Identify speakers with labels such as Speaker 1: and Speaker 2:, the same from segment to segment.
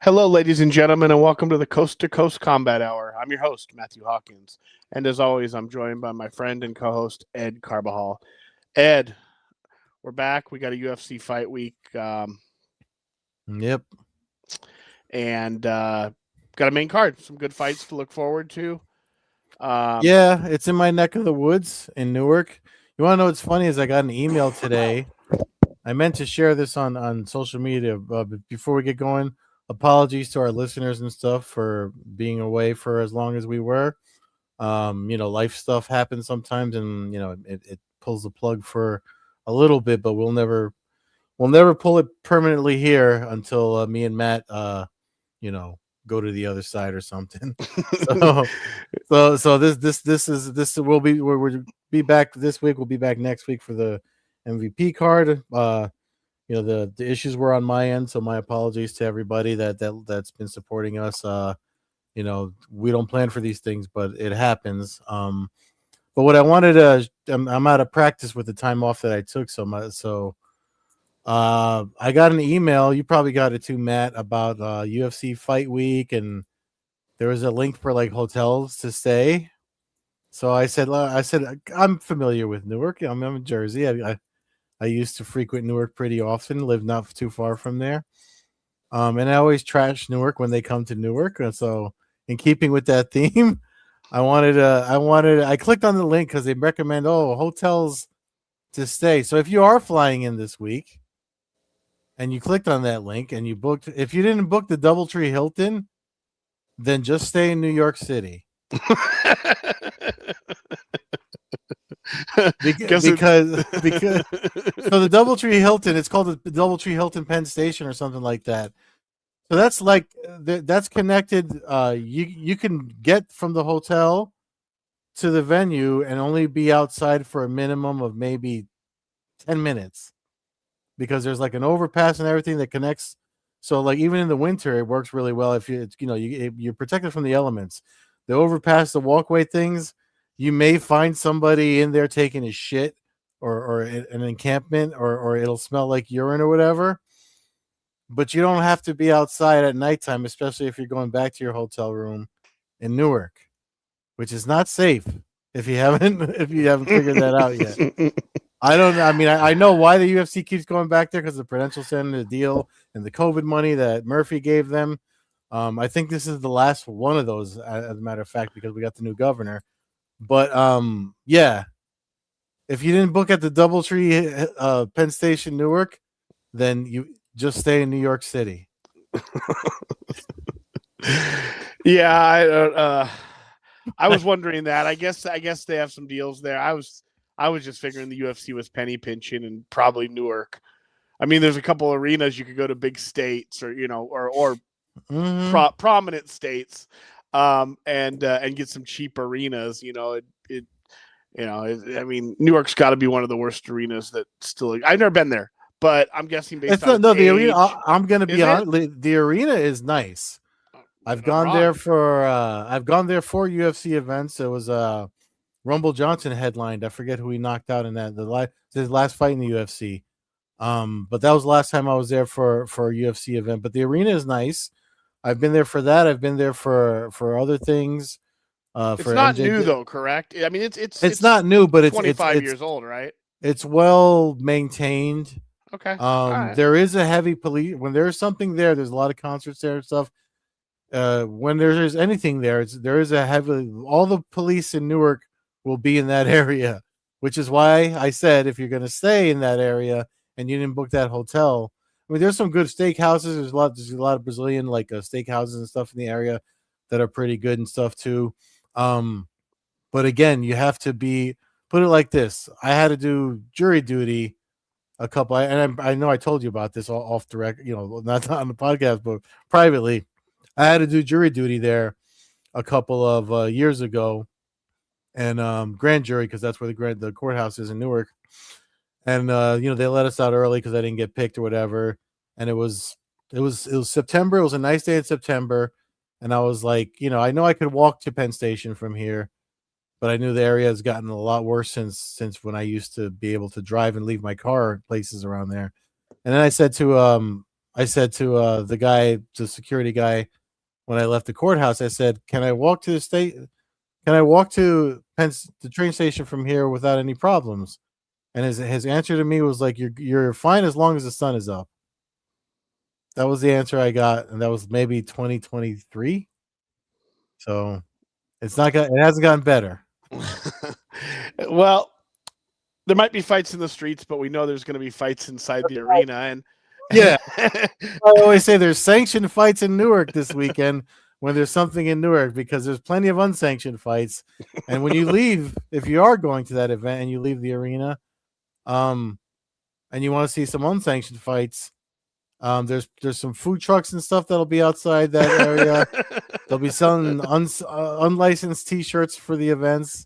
Speaker 1: Hello, ladies and gentlemen, and welcome to the Coast-to-Coast Combat Hour. I'm your host, Matthew Hawkins, and as always, I'm joined by my friend and co-host, Ed Carbajal. Ed, we're back. We got a UFC fight week,
Speaker 2: Yep.
Speaker 1: and got a main card. Some good fights to look forward to.
Speaker 2: Yeah, it's in my neck of the woods in Newark. You want to know what's funny is I got an email today. I meant to share this on social media, but before we get going, apologies to our listeners and stuff for being away for as long as we were. Life stuff happens sometimes, and it pulls the plug for a little bit, but we'll never pull it permanently here until me and Matt you know go to the other side or something. so this will be we'll be back this week. We'll be back next week for the MVP card. The issues were on my end, so my apologies to everybody that's been supporting us. We don't plan for these things, but it happens. But what I wanted to, I'm out of practice with the time off that I took, I got an email. You probably got it too, Matt, about UFC Fight Week, and there was a link for like hotels to stay. So I said I'm familiar with Newark. I'm in Jersey. I used to frequent Newark pretty often. Live not too far from there. And I always trash Newark when they come to Newark. And so, in keeping with that theme, I clicked on the link because they recommend hotels to stay. So if you are flying in this week and you clicked on that link and you booked, if you didn't book the DoubleTree Hilton, then just stay in New York City. because so the DoubleTree Hilton, it's called the DoubleTree Hilton Penn Station or something like that. So that's like that's connected. You can get from the hotel to the venue and only be outside for a minimum of maybe 10 minutes because there's like an overpass and everything that connects. So like even in the winter, it works really well if you're protected from the elements. The overpass, the walkway things, you may find somebody in there taking a shit or an encampment or it'll smell like urine or whatever. But you don't have to be outside at nighttime, especially if you're going back to your hotel room in Newark, which is not safe if you haven't figured that out yet. I don't know. I mean, I know why the UFC keeps going back there because the Prudential Center, the deal, and the COVID money that Murphy gave them. I think this is the last one of those, as a matter of fact, because we got the new governor. But yeah, if you didn't book at the DoubleTree Penn Station, Newark, then you just stay in New York City.
Speaker 1: Yeah, I was wondering that. I guess they have some deals there. I was just figuring the UFC was penny pinching and probably Newark. I mean, there's a couple arenas you could go to, big states or prominent states, and get some cheap arenas. I mean, Newark's got to be one of the worst arenas that still. I've never been there, but I'm guessing based on
Speaker 2: the arena. I'm going to be honest. The arena is nice. I've gone there for UFC events. It was Rumble Johnson headlined. I forget who he knocked out in that his last fight in the UFC. But that was the last time I was there for a UFC event. But the arena is nice. I've been there for that. I've been there for other things.
Speaker 1: It's not new though, correct? I mean,
Speaker 2: it's not new, but it's
Speaker 1: 25 years old, right?
Speaker 2: It's well maintained.
Speaker 1: Okay.
Speaker 2: Right. There is a heavy police when there's something there. There's a lot of concerts there and stuff. When there's anything there is a heavy. All the police in Newark will be in that area, which is why I said if you're going to stay in that area and you didn't book that hotel, I mean, there's some good steakhouses. There's a lot of Brazilian steakhouses and stuff in the area that are pretty good and stuff too. But again, you have to put it like this. I had to do jury duty a couple, and I know I told you about this off the record, not on the podcast, but privately. I had to do jury duty there a couple of years ago, and grand jury because that's where the courthouse is in Newark. And they let us out early because I didn't get picked or whatever. And it was September. It was a nice day in September, and I was like, I know I could walk to Penn Station from here, but I knew the area has gotten a lot worse since when I used to be able to drive and leave my car places around there. And then I said to I said to the security guy, when I left the courthouse, I said, "Can I walk to the state? Can I walk to the train station from here without any problems?" And his answer to me was like, "You're fine as long as the sun is up." That was the answer I got, and that was maybe 2023. So it hasn't gotten better.
Speaker 1: Well, there might be fights in the streets, but we know there's going to be fights inside the arena. And
Speaker 2: yeah, I always say there's sanctioned fights in Newark this weekend when there's something in Newark, because there's plenty of unsanctioned fights. And when you leave, if you are going to that event and you leave the arena, and you want to see some unsanctioned fights, there's some food trucks and stuff that'll be outside that area. They'll be selling unlicensed T-shirts for the events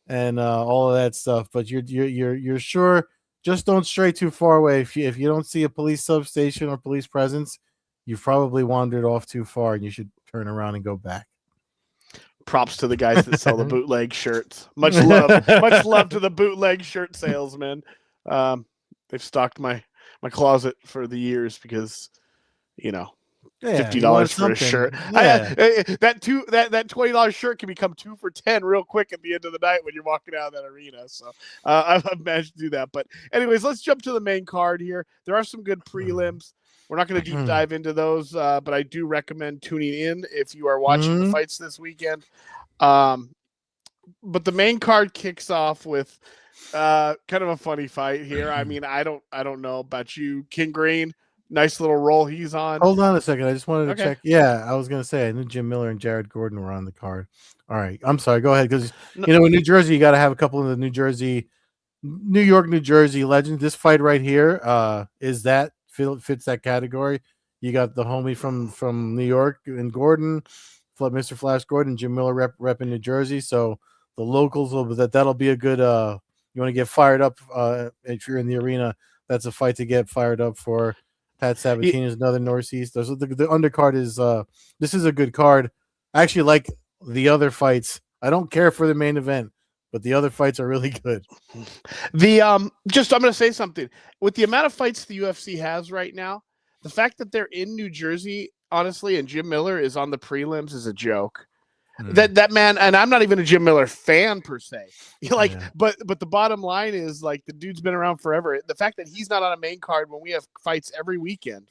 Speaker 2: and all of that stuff. But you're sure, just don't stray too far away. If you don't see a police substation or police presence, you've probably wandered off too far, and you should turn around and go back.
Speaker 1: Props to the guys that sell the bootleg shirts. Much love to the bootleg shirt salesmen. They've stocked my closet for the years because, $50 for a shirt.
Speaker 2: Yeah.
Speaker 1: That $20 shirt can become 2 for $10 real quick at the end of the night when you're walking out of that arena. So I've managed to do that. But anyways, let's jump to the main card here. There are some good prelims. We're not going to deep dive into those, but I do recommend tuning in if you are watching the fights this weekend. But the main card kicks off with kind of a funny fight here. I mean, I don't know about you, King Green. Nice little roll he's on.
Speaker 2: Hold on a second. I just wanted to check. Yeah, I was going to say, I knew Jim Miller and Jared Gordon were on the card. All right. I'm sorry. Go ahead. Because, in New Jersey, you got to have a couple of the New York, New Jersey legends. This fight right here fits that category. You got the homie from New York and Gordon, Mr. Flash Gordon, Jim Miller rep in New Jersey. So the locals that'll be a good. You want to get fired up if you're in the arena. That's a fight to get fired up for. Pat Sabatini is another Northeast. The undercard is this is a good card. I actually like the other fights. I don't care for the main event, but the other fights are really good.
Speaker 1: I'm going to say something. With the amount of fights the UFC has right now, the fact that they're in New Jersey, honestly, and Jim Miller is on the prelims is a joke. That man, and I'm not even a Jim Miller fan per se. But the bottom line is, like, the dude's been around forever. The fact that he's not on a main card when we have fights every weekend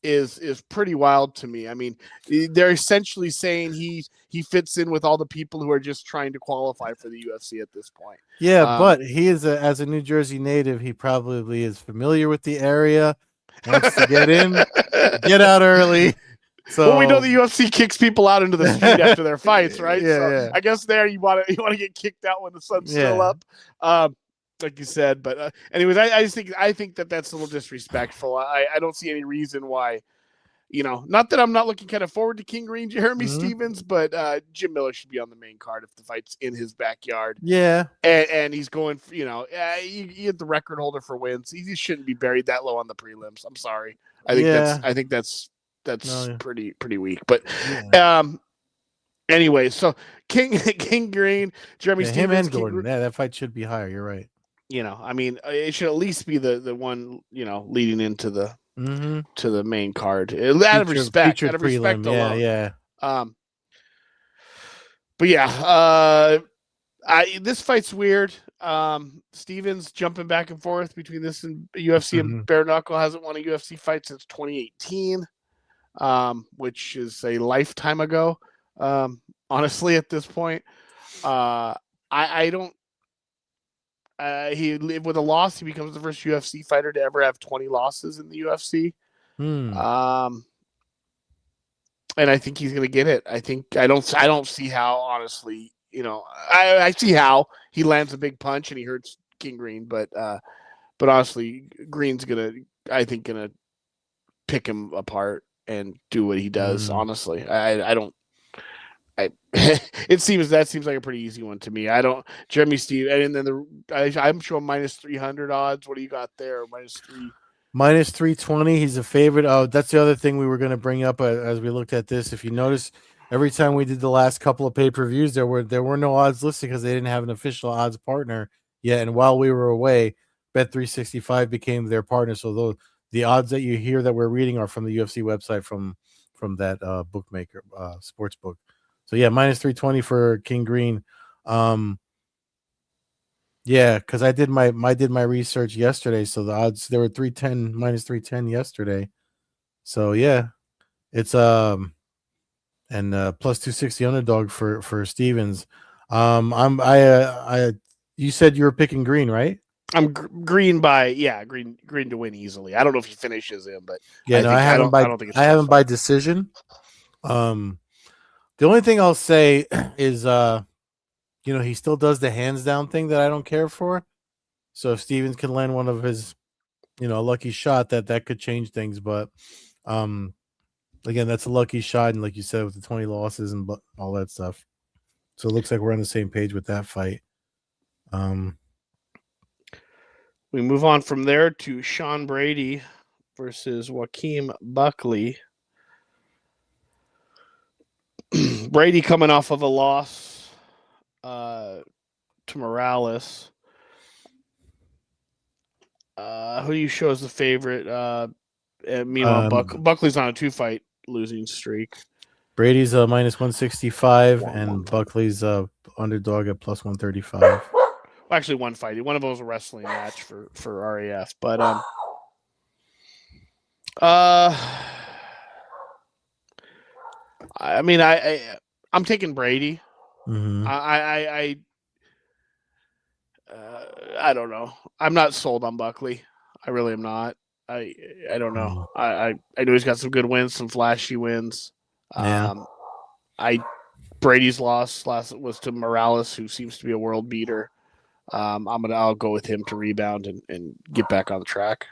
Speaker 1: is pretty wild to me. I mean, they're essentially saying he fits in with all the people who are just trying to qualify for the UFC at this point.
Speaker 2: Yeah, but he is as a New Jersey native, he probably is familiar with the area, wants to get in, get out early. So
Speaker 1: we know the UFC kicks people out into the street after their fights, right?
Speaker 2: Yeah.
Speaker 1: I guess there you want to get kicked out when the sun's still up, like you said. But anyways, I think that's a little disrespectful. I don't see any reason why, not that I'm not looking kind of forward to King Green, Jeremy Stevens, but Jim Miller should be on the main card if the fight's in his backyard.
Speaker 2: Yeah,
Speaker 1: and he's going, you get the record holder for wins. He shouldn't be buried that low on the prelims. I'm sorry. I think that's pretty weak. But anyway, so King Green, Jeremy Stevens,
Speaker 2: him and Gordon. That fight should be higher. You're right.
Speaker 1: I mean, it should at least be the one leading into the to the main card. Out of respect alone.
Speaker 2: Yeah.
Speaker 1: But yeah, this fight's weird. Stevens jumping back and forth between this and UFC and bare knuckle. Hasn't won a UFC fight since 2018. Which is a lifetime ago. Honestly, at this point, I don't. He lived with a loss. He becomes the first UFC fighter to ever have 20 losses in the UFC. And I think he's going to get it. I don't see how, honestly. I see how he lands a big punch and he hurts King Green, but honestly, Green's gonna pick him apart and do what he does. Honestly, it seems like a pretty easy one to me. Jeremy Steve, and then I'm showing -300 odds. What do you got there? -3.
Speaker 2: -320. He's a favorite. Oh, that's the other thing we were going to bring up as we looked at this. If you notice, every time we did the last couple of pay-per-views, there were no odds listed because they didn't have an official odds partner yet. And while we were away, Bet365 became their partner. So the odds that you hear that we're reading are from the UFC website from that bookmaker sports book. So yeah, minus 320 for King Green. Yeah, because I did my research yesterday. So the odds there were 310 minus 310 yesterday. So yeah, it's and plus 260 underdog for Stevens. I you said you were picking Green, right?
Speaker 1: I'm Green Green to win easily. I don't know if he finishes him, but
Speaker 2: Yeah, no, I
Speaker 1: don't think it's a
Speaker 2: have
Speaker 1: close
Speaker 2: him by
Speaker 1: fight.
Speaker 2: decision. The only thing I'll say is he still does the hands down thing that I don't care for. So if Stevens can land one of his, a lucky shot, that could change things. But again, that's a lucky shot, and like you said, with the 20 losses and all that stuff. So it looks like we're on the same page with that fight.
Speaker 1: We move on from there to Sean Brady versus Joaquin Buckley. Brady coming off of a loss to Morales. Who do you show as the favorite? Meanwhile, Buckley's on a 2-fight losing streak.
Speaker 2: Brady's minus 165 and Buckley's underdog at plus 135.
Speaker 1: Well, actually, one fight. One of those was a wrestling match for RAF, but I mean, I'm taking Brady.
Speaker 2: Mm-hmm.
Speaker 1: I don't know. I'm not sold on Buckley. I really am not. I don't know. I know he's got some good wins, some flashy wins.
Speaker 2: Yeah.
Speaker 1: Brady's loss was to Morales, who seems to be a world beater. I'll go with him to rebound and get back on the track.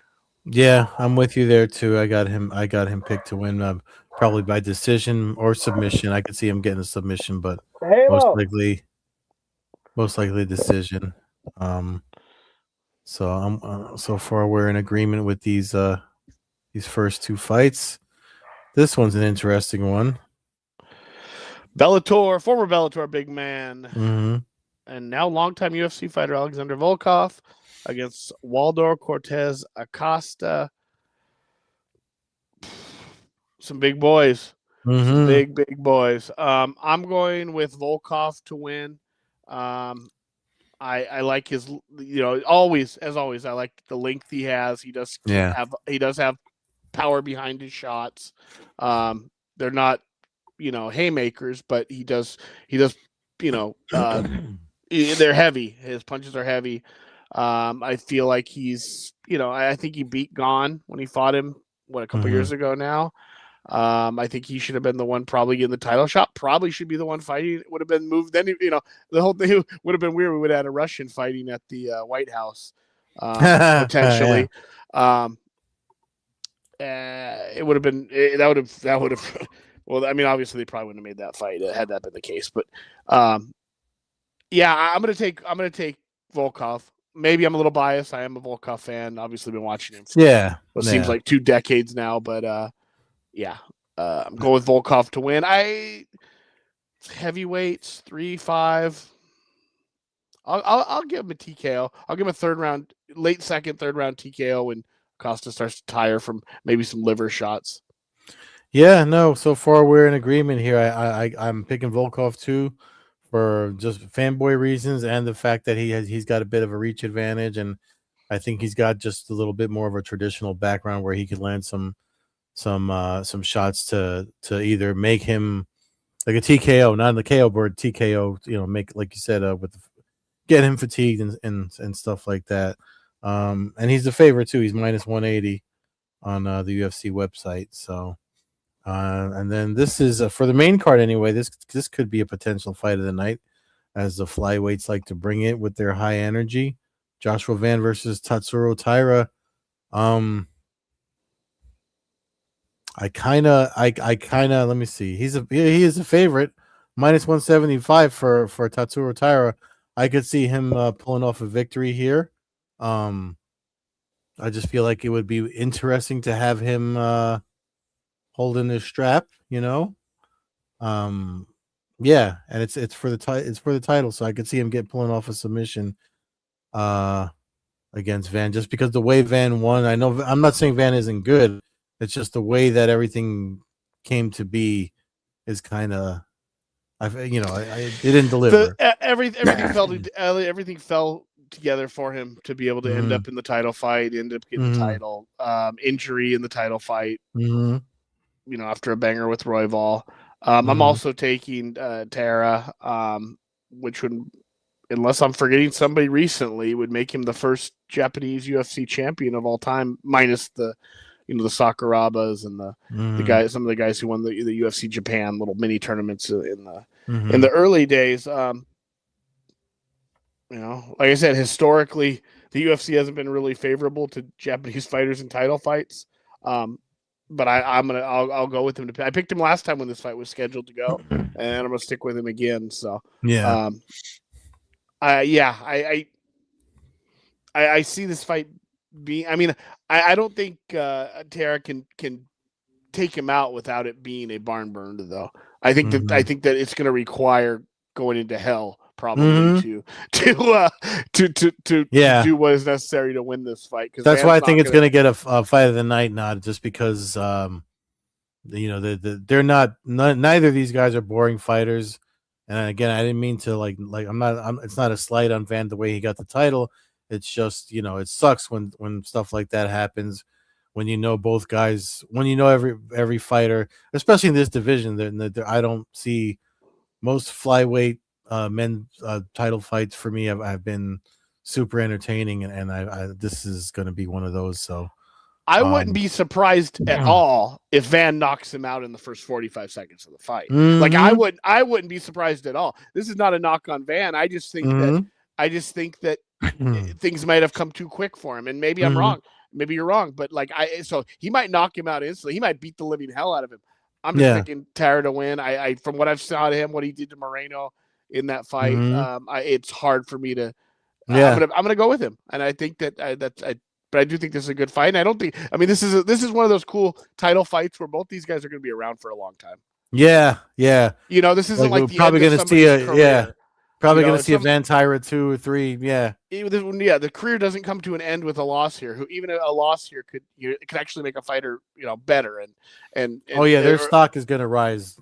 Speaker 2: Yeah, I'm with you there too. I got him picked to win, probably by decision or submission. I could see him getting a submission, but most likely decision. So I'm so far we're in agreement with these first two fights. This one's an interesting one.
Speaker 1: Former Bellator big man,
Speaker 2: mm-hmm.
Speaker 1: and now longtime UFC fighter Alexander Volkov against Waldo Cortez Acosta. Some big boys.
Speaker 2: Mm-hmm.
Speaker 1: Some big boys. I'm going with Volkov to win. I like his, always I like the length he has. He does have power behind his shots. They're not, haymakers, but he does, they're heavy. His punches are heavy. I feel like he's, I think he beat Gon when he fought him, a couple years ago now. I think he should have been the one probably in the title shot. Probably should be the one fighting. It would have been moved. Then, the whole thing would have been weird. We would have had a Russian fighting at the White House, potentially. Yeah. It would have been that would have. Well, I mean, obviously they probably wouldn't have made that fight had that been the case. But yeah, I'm gonna take Volkov. Maybe I'm a little biased. I am a Volkov fan. Obviously, been watching him for what seems like 2 decades now. But yeah, I'm going with Volkov to win. Heavyweights 3-5. I'll give him a TKO. I'll give him a late second, third round TKO when Costa starts to tire from maybe some liver shots.
Speaker 2: Yeah, no. So far we're in agreement here. I'm picking Volkov too, for just fanboy reasons and the fact that he's got a bit of a reach advantage, and I think he's got just a little bit more of a traditional background where he could land some shots to either make him like a TKO, not in the KO board, TKO, make, like you said, get him fatigued and stuff like that. And he's the favorite too. He's minus 180 on the UFC website. So, and then this is for the main card anyway. This could be a potential fight of the night, as the flyweights like to bring it with their high energy. Joshua Van versus Tatsuro Taira. I kind of let me see. He is a favorite, minus 175 for Tatsuro Taira. I could see him pulling off a victory here. I just feel like it would be interesting to have him holding his strap, Yeah, and it's for the title, so I could see him pulling off a submission. against Van, just because the way Van won. I know I'm not saying Van isn't good. It's just the way that everything came to be is kind of, it didn't deliver.
Speaker 1: Everything fell together for him to be able to end up in the title fight, end up getting the title. Injury in the title fight, after a banger with Royval. I'm also taking Tara, which would, unless I'm forgetting somebody recently, would make him the first Japanese UFC champion of all time, minus the Sakurabas and the guys, some of the guys who won the UFC Japan little mini tournaments in the early days. Like I said, historically, the UFC hasn't been really favorable to Japanese fighters in title fights. But I'll go with him. I picked him last time when this fight was scheduled to go, and I'm gonna stick with him again. So
Speaker 2: yeah,
Speaker 1: I see this fight being. I mean, I don't think Tara can take him out without it being a barn burner, though. I think that it's going to require going into hell probably to do what is necessary to win this fight. Because
Speaker 2: that's why I think it's going to get a fight of the night nod, just because they're not neither of these guys are boring fighters. And again, I didn't mean to it's not a slight on Van the way he got the title. It's just, it sucks when stuff like that happens, when both guys, when every fighter, especially in this division. I don't see most flyweight men title fights for me have been super entertaining, and I this is going to be one of those. So
Speaker 1: I wouldn't be surprised at all if Van knocks him out in the first 45 seconds of the fight. Like I wouldn't be surprised at all. This is not a knock on Van. I just think that things might have come too quick for him, and maybe I'm wrong. Maybe you're wrong, but so he might knock him out instantly. He might beat the living hell out of him. I'm just picking Tara to win. I from what I've saw to him, what he did to Moreno in that fight, it's hard for me to. I'm gonna go with him, and I think but I do think this is a good fight. And I don't think. I mean, this is one of those cool title fights where both these guys are going to be around for a long time.
Speaker 2: Yeah.
Speaker 1: This isn't like
Speaker 2: we're probably going to see probably going to see a Van Tyra 2 or 3. Yeah.
Speaker 1: The career doesn't come to an end with a loss here. Who even a loss here could actually make a fighter better and
Speaker 2: their stock is going to rise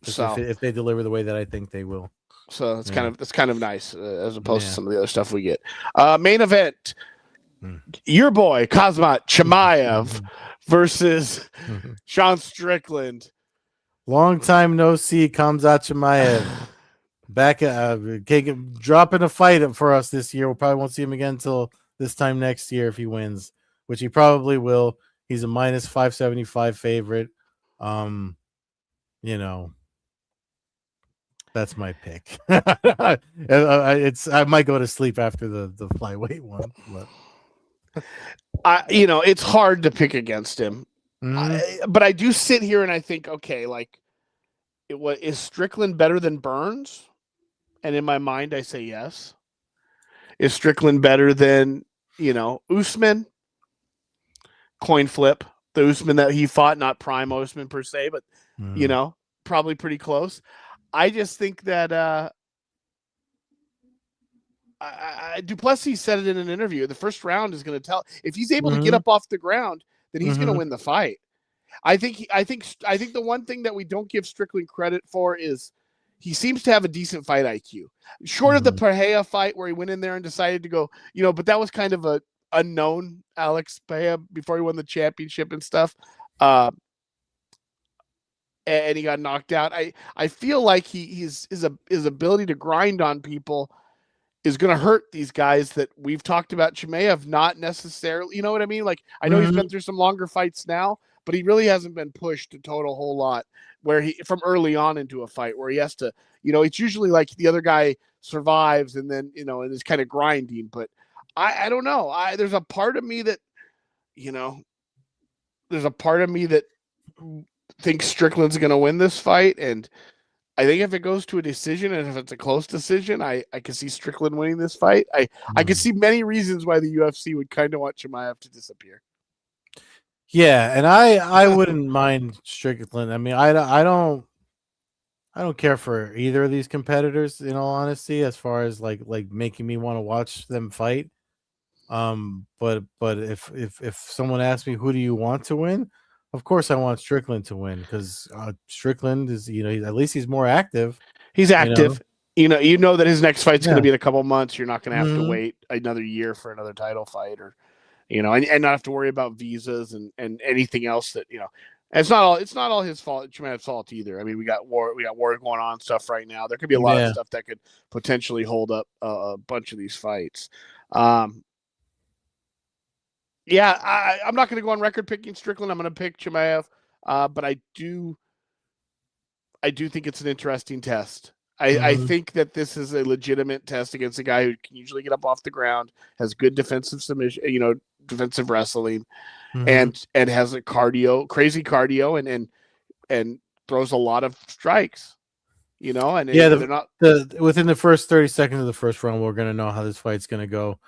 Speaker 2: if they deliver the way that I think they will.
Speaker 1: So it's kind of nice as opposed to some of the other stuff we get. Main event. Your boy Khamzat Chimaev versus Sean Strickland.
Speaker 2: Long time no see, Khamzat Chimaev. Back dropping a fight for us this year. We probably won't see him again until this time next year if he wins, which he probably will. He's a minus 575 favorite. That's my pick. I might go to sleep after the flyweight one, but.
Speaker 1: It's hard to pick against him, but I do sit here and I think, okay, is Strickland better than Burns? And in my mind, I say yes. Is Strickland better than Usman? Coin flip. The Usman that he fought, not prime Usman per se, but probably pretty close. I just think that. Duplessis said it in an interview. The first round is going to tell. If he's able to get up off the ground, then he's going to win the fight. I think the one thing that we don't give Strickland credit for is he seems to have a decent fight IQ. Short of the Pereira fight where he went in there and decided to go, but that was kind of a unknown Alex Pereira before he won the championship and stuff. And he got knocked out. I feel like his ability to grind on people is going to hurt these guys that we've talked about. Chimaev, not necessarily, you know what I mean? Like, I know he's been through some longer fights now, but he really hasn't been pushed a total whole lot where from early on into a fight where he has to, it's usually like the other guy survives and then, and is kind of grinding. But I don't know. There's a part of me that, thinks Strickland's going to win this fight. And I think if it goes to a decision and if it's a close decision, I can see Strickland winning this fight. I can see many reasons why the UFC would kind of want Chimaev to disappear.
Speaker 2: Yeah, and I wouldn't mind Strickland. I mean, I don't care for either of these competitors, in all honesty, as far as like making me want to watch them fight. But if someone asks me who do you want to win, of course I want Strickland to win because Strickland is at least he's more active.
Speaker 1: He's active. You know that his next fight's going to be in a couple months. You're not going to have to wait another year for another title fight, or and not have to worry about visas and anything else that It's not all his fault. Chimed's fault either. I mean, we got war going on stuff right now. There could be a lot of stuff that could potentially hold up a bunch of these fights. I'm not going to go on record picking Strickland. I'm going to pick Chimaev, but I do think it's an interesting test. I think that this is a legitimate test against a guy who can usually get up off the ground, has good defensive submission, defensive wrestling, and has a crazy cardio, and throws a lot of strikes. They're not
Speaker 2: within the first 30 seconds of the first round, we're gonna know how this fight's gonna go.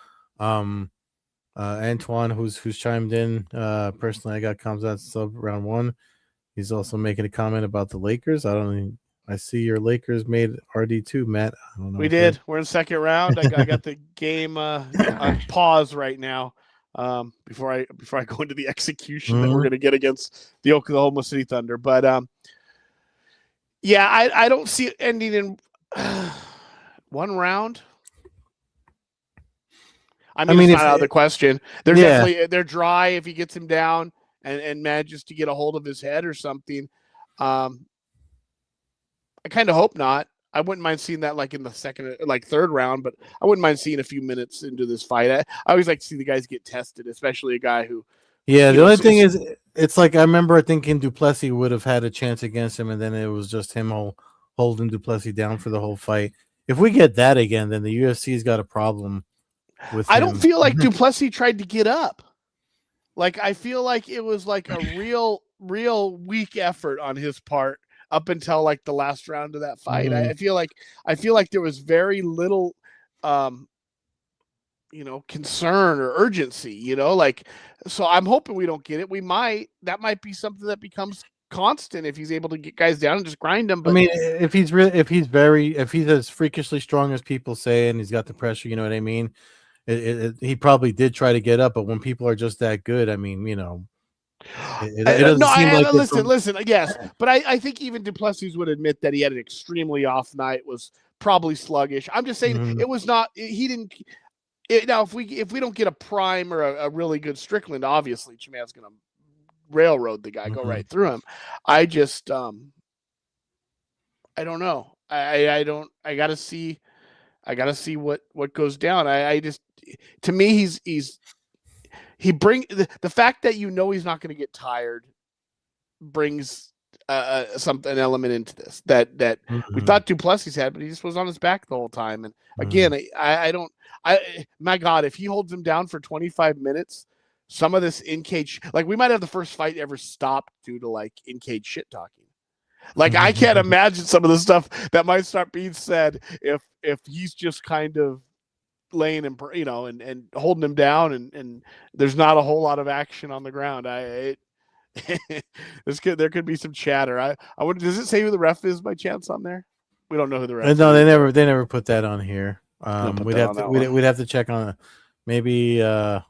Speaker 2: Antoine, who's chimed in, personally, I got comes out sub round 1. He's also making a comment about the Lakers. I see your Lakers made RD2, Matt. I don't know.
Speaker 1: We did. We're in second round. I got the game on pause right now. Before I go into the execution that we're going to get against the Oklahoma City Thunder. But I don't see it ending in one round. I mean it's not out of the question. They're definitely they're dry if he gets him down and manages to get a hold of his head or something. I kind of hope not. I wouldn't mind seeing that in the third round, but I wouldn't mind seeing a few minutes into this fight. I always like to see the guys get tested, especially a guy who.
Speaker 2: Yeah, the only thing is, it's I remember thinking Duplessis would have had a chance against him, and then it was just him holding Duplessis down for the whole fight. If we get that again, then the UFC's got a problem with him.
Speaker 1: I don't feel like Duplessis tried to get up. I feel like it was a real weak effort on his part up until the last round of that fight. I feel like there was very little concern or urgency, so I'm hoping we don't get it. That might be something that becomes constant if he's able to get guys down and just grind them. But
Speaker 2: I mean, if he's as freakishly strong as people say, and he's got the pressure, you know what I mean? He probably did try to get up, but when people are just that good, I mean, it doesn't seem like
Speaker 1: listen. Yes, but I think even Duplessis would admit that he had an extremely off night. Was probably sluggish. I'm just saying it was not. He didn't. Now, if we don't get a prime or a really good Strickland, obviously Chimaev's going to railroad the guy, go right through him. I just I don't know. I gotta see what goes down. To me, the fact that he's not going to get tired brings an element into this that we thought Duplessis had, but he just was on his back the whole time. And again, my God, if he holds him down for 25 minutes, some of this in-cage, we might have the first fight ever stopped due to in-cage shit talking. I can't imagine some of the stuff that might start being said if he's just kind of laying him, and holding him down, and there's not a whole lot of action on the ground. There could be some chatter. Does it say who the ref is by chance on there? We don't know who the ref is.
Speaker 2: No, they never put that on here. We'd have to check on it. Maybe I'm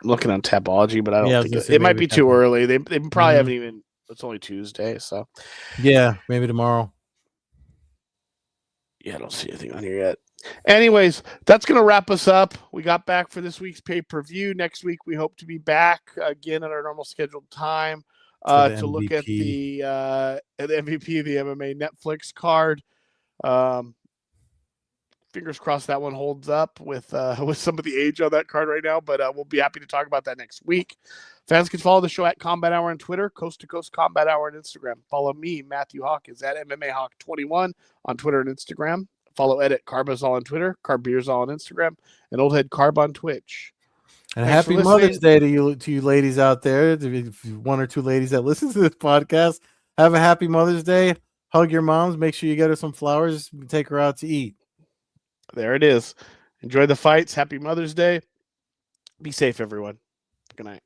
Speaker 1: looking on Tapology, but I don't think it might be too early. They probably haven't even. It's only Tuesday, so
Speaker 2: yeah, maybe tomorrow.
Speaker 1: Yeah, I don't see anything on here yet. Anyways, that's going to wrap us up. We got back for this week's pay-per-view. Next week, we hope to be back again at our normal scheduled time to look at the MVP, the MMA Netflix card. Fingers crossed that one holds up with some of the age on that card right now, but we'll be happy to talk about that next week. Fans can follow the show at Combat Hour on Twitter, Coast to Coast Combat Hour on Instagram. Follow me, Matthew Hawkins, at MMA Hawk 21 on Twitter and Instagram. Follow Ed at Carbazol on Twitter, Carbeerzol on Instagram, and Old Head Carb on Twitch.
Speaker 2: And happy Mother's Day to you ladies out there. One or two ladies that listen to this podcast, have a happy Mother's Day. Hug your moms. Make sure you get her some flowers. Take her out to eat.
Speaker 1: There it is. Enjoy the fights. Happy Mother's Day. Be safe, everyone. Good night.